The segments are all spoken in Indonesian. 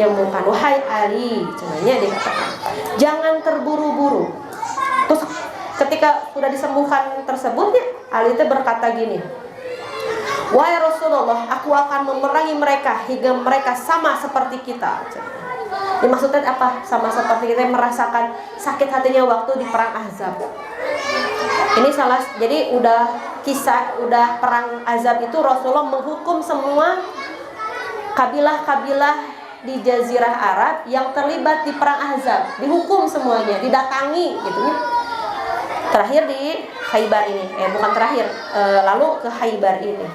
Menyembuhkan, wahai Ali, sebenarnya dikatakan jangan terburu-buru. Terus ketika sudah disembuhkan tersebutnya, Ali itu berkata gini, wahai Rasulullah, aku akan memerangi mereka hingga mereka sama seperti kita. Ini maksudnya apa? Sama seperti kita yang merasakan sakit hatinya waktu di perang Ahzab. Ini salah, jadi udah perang Ahzab itu Rasulullah menghukum semua kabilah-kabilah di Jazirah Arab yang terlibat di perang Ahzab, dihukum semuanya, didatangi gitu ya. Terakhir di Khaybar ini, bukan terakhir, lalu ke Khaybar ini.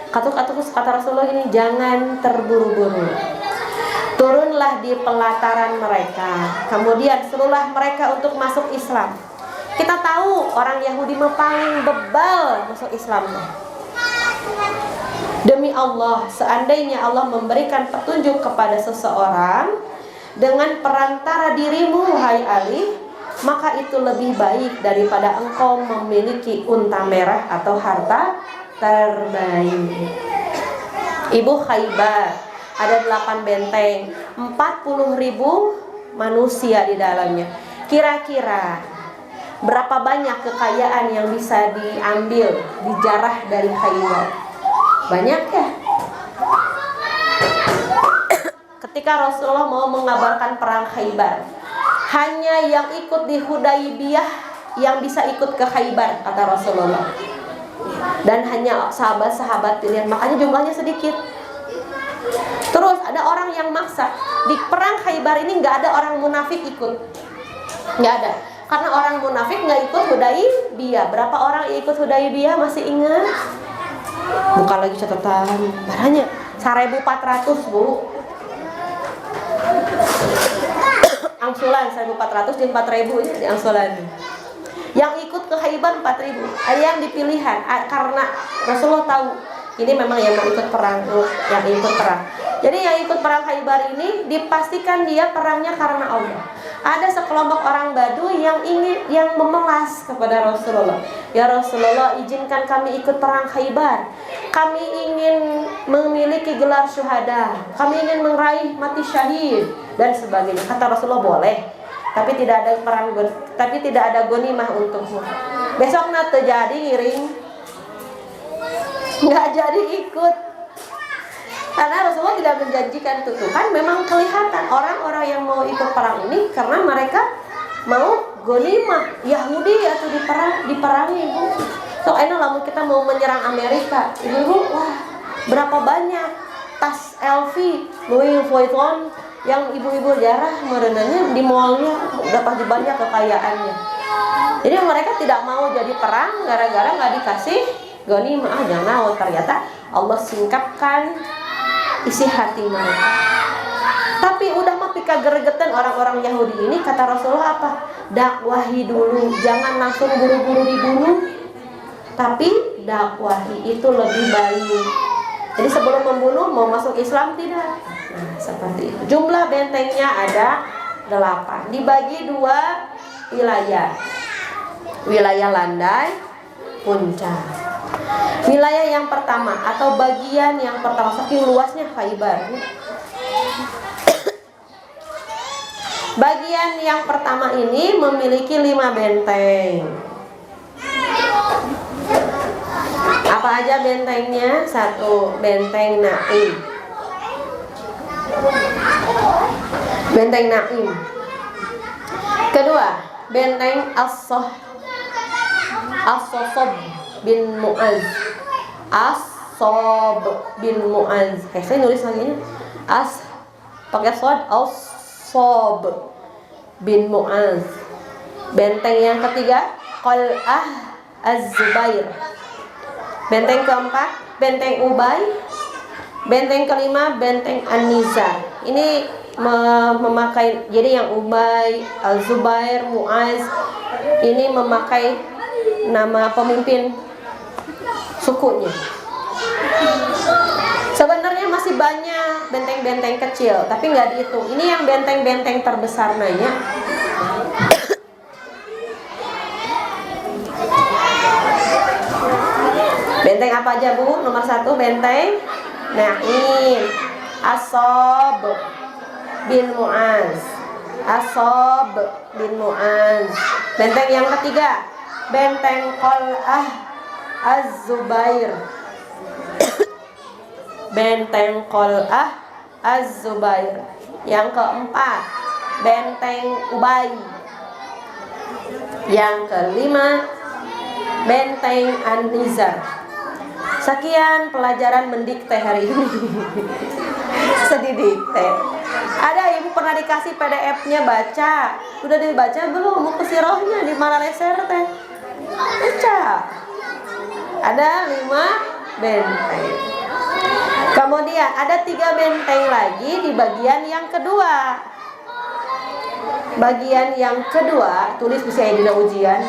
Kata Rasulullah ini, jangan terburu-buru. Turunlah di pelataran mereka, kemudian suruhlah mereka untuk masuk Islam. Kita tahu orang Yahudi paling bebal masuk Islam. Demi Allah, seandainya Allah memberikan petunjuk kepada seseorang dengan perantara dirimu, wahai Ali, maka itu lebih baik daripada engkau memiliki unta merah atau harta terbaik. Ibu Khaybar ada 8 benteng, 40.000 manusia di dalamnya. Kira-kira berapa banyak kekayaan yang bisa diambil, dijarah dari Khaybar? Banyak ya. Ketika Rasulullah mau mengabarkan perang Khaybar, hanya yang ikut di Hudaybiyah yang bisa ikut ke Khaybar, kata Rasulullah. Dan hanya sahabat-sahabat pilihan, makanya jumlahnya sedikit. Terus ada orang yang maksa. Di perang Khaybar ini nggak ada orang munafik ikut, nggak ada. Karena orang munafik nggak ikut Hudaybiyah. Berapa orang ikut Hudaybiyah, masih ingat? Buka lagi catatan, barangnya 1.400 bu. Angsulan 1.400 dan 4.000 ini di angsulan. Yang ikut ke Khaybar 4.000. Yang dipilihan karena Rasulullah tahu ini memang yang mau ikut perang, yang ikut perang. Jadi yang ikut perang Khaybar ini dipastikan dia perangnya karena Allah. Ada sekelompok orang Badui yang memelas kepada Rasulullah. Ya Rasulullah, izinkan kami ikut perang Khaybar. Kami ingin memiliki gelar syuhada. Kami ingin meraih mati syahid dan sebagainya. Kata Rasulullah, boleh. Tapi tidak ada perang, tapi tidak ada ghanimah untukmu. Besok terjadi ngiring, nggak jadi ikut. Karena Rasulullah tidak menjanjikan itu. Kan memang kelihatan orang-orang yang mau ikut perang ini karena mereka mau ghanimah Yahudi atau diperangi, Bu. So, lamun kita mau menyerang Amerika, ibu, wah, berapa banyak tas LV, Louis Vuitton yang ibu-ibu jarah merenanya di mallnya, udah pasti banyak kekayaannya. Jadi mereka tidak mau jadi perang gara-gara nggak dikasih ghanimah. Jangan, ternyata Allah singkapkan isi hati mereka. Tapi udah mah pika gregetan orang-orang Yahudi ini, kata Rasulullah apa? Dakwahi dulu, jangan langsung buru-buru dibunuh. Tapi dakwahi itu lebih baik. Jadi sebelum membunuh mau masuk Islam tidak. Nah, seperti itu. Jumlah bentengnya ada 8. Dibagi 2 wilayah. Wilayah landai, puncak. Wilayah yang pertama atau bagian yang pertama, saking luasnya Khaybar. Bagian yang pertama ini memiliki 5 benteng. Apa aja bentengnya? 1, benteng Naim. Benteng Naim. Kedua, benteng As-Sob bin Mu'az. As-Sob bin Mu'az. Saya nulis lagi pakai sod, As-Sob bin Mu'az. Benteng yang ketiga, Qal'ah Az-Zubair. Benteng keempat, benteng Ubay. Benteng kelima, benteng An-Nizar. Ini memakai, jadi yang Ubay, Al-Zubair, Mu'az ini memakai nama pemimpin sukunya. Sebenarnya masih banyak benteng-benteng kecil, tapi nggak dihitung. Ini yang benteng-benteng terbesar nanya. Benteng apa aja, Bu? Nomor 1 benteng Naim, As-Sob, bin Mu'az. Asob bin Mu'az. Benteng yang ketiga, benteng Qal'ah Az-Zubair. Benteng Qal'ah Az-Zubair. Yang keempat, benteng Ubay. Yang kelima, benteng An-Nizar. Sekian pelajaran mendikte hari ini. Sedih dikte. Ada ibu pernah dikasih PDF-nya baca. Udah dibaca belum? Mau ke sirohnya di mana leser teh? Baca. Ada 5 benteng. Kemudian ada 3 benteng lagi di bagian yang kedua. Bagian yang kedua, tulis bisa di ujian.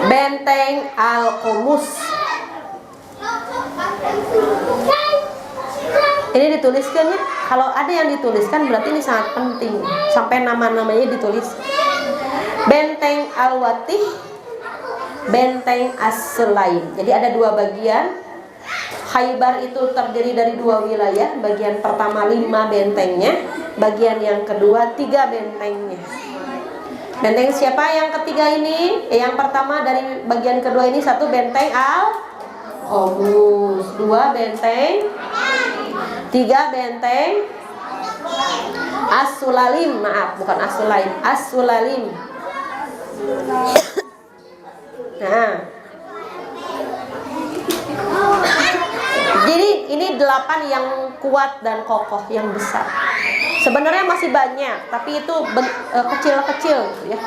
Benteng Al-Qumus. Ini dituliskannya. Kalau ada yang dituliskan berarti ini sangat penting. Sampai nama-namanya ditulis. Benteng Al-Watih, benteng As-Sulaim. Jadi ada 2 bagian. Khaybar itu terdiri dari 2 wilayah. Bagian pertama 5 bentengnya, bagian yang kedua 3 bentengnya. Benteng siapa yang ketiga ini? Yang pertama dari bagian kedua ini, 1 benteng Al-Qumus, 2 benteng, 3 benteng As-Sulaim. Maaf, bukan As-Sulaim, As-Sulaim. Nah, jadi ini 8 yang kuat dan kokoh, yang besar. Sebenarnya masih banyak, tapi itu kecil-kecil gitu ya.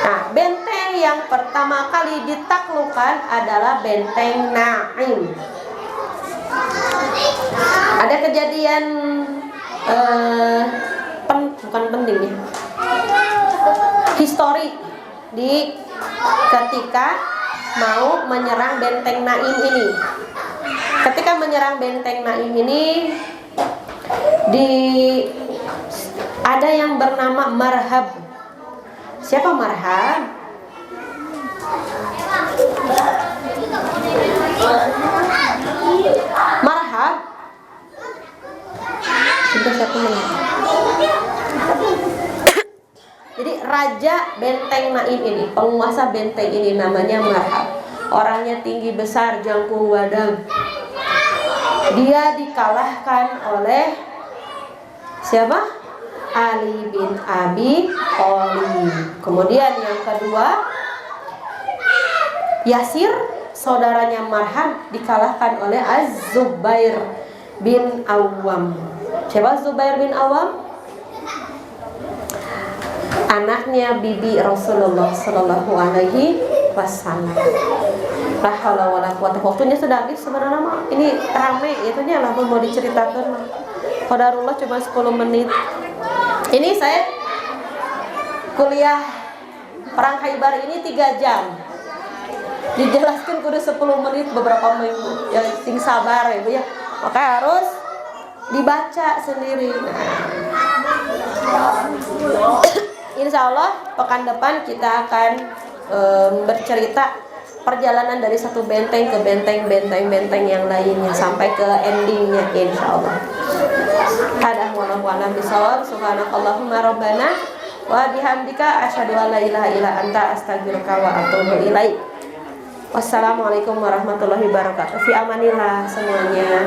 Nah, benteng yang pertama kali ditaklukkan adalah benteng Naim. Ada kejadian bukan penting ya, histori di ketika mau menyerang benteng Naim ini. Ketika menyerang benteng Naim ini, ada yang bernama Marhab. Siapa Marhab? Marhab. Jadi raja benteng Naim ini, penguasa benteng ini namanya Marhab. Orangnya tinggi besar, jangkung badan. Dia dikalahkan oleh siapa? Ali bin Abi Thalib. Kemudian yang kedua, Yasir, saudaranya Marhab, dikalahkan oleh Az-Zubair bin Awam. Siapa Zubair bin Awam? Anaknya bibi Rasulullah Sallallahu Alaihi Wasallam. La haula wala quwata. Waktunya sudah habis sebenarnya mah. Ini rame, itunya lah mau diceritakan. Qadarullah cuma 10 menit. Ini saya kuliah perang Khaybar ini 3 jam. Dijelaskan kudu 10 menit beberapa minggu. Ya sing sabar ya Bu ya. Maka harus dibaca sendiri. Insya Allah pekan depan kita akan bercerita perjalanan dari satu benteng ke benteng yang lainnya sampai ke endingnya insya Allah. Hadah wallahu a'lam bishawab. Subhanakallahumma rabbana wa bihamdika asyhadu an la ilaha illa anta astaghfiruka wa atubu ilaik. Wassalamualaikum warahmatullahi wabarakatuh. Fi amanillah semuanya.